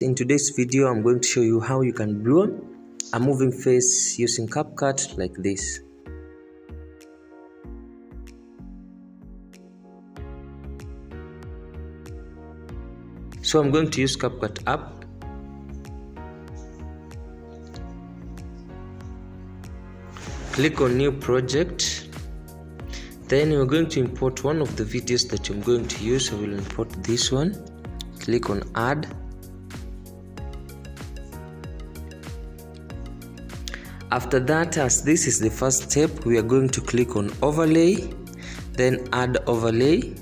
In today's video, I'm going to show you how you can blur a moving face using CapCut like this. So I'm going to use CapCut app. Click on new project. Then we're going to import one of the videos that I'm going to use. I will import this one. Click on add. After that, as this is the first step, we are going to click on overlay, then add overlay.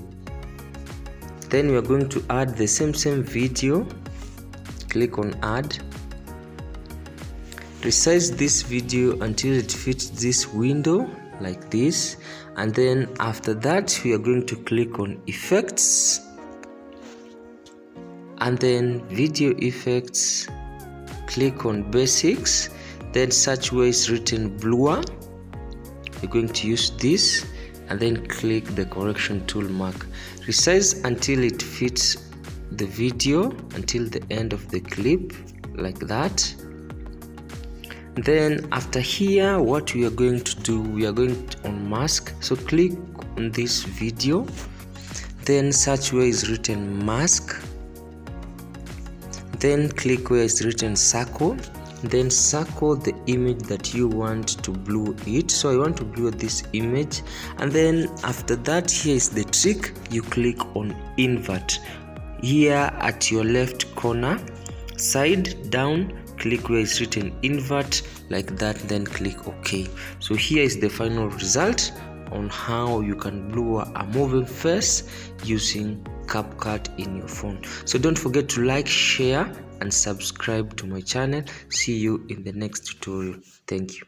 Then we are going to add the same video. Click on add. Resize this video until it fits this window like this, and then after that we are going to click on effects, and then video effects. Click on basics, then search where is written blur. We're going to use this, and then click the correction tool mark. Resize until it fits the video until the end of the clip like that. Then after here, what we are going to do, we are going on mask. So click on this video, then search where is written mask, then click where is written circle, then circle the image that you want to blur it. So I want to blur this image, and then after that, here is the trick. You click on invert here at your left corner side down. Click where it's written invert like that, then click OK. So here is the final result on how you can blur a moving face using CapCut in your phone. So don't forget to like, share and subscribe to my channel. See you in the next tutorial. Thank you.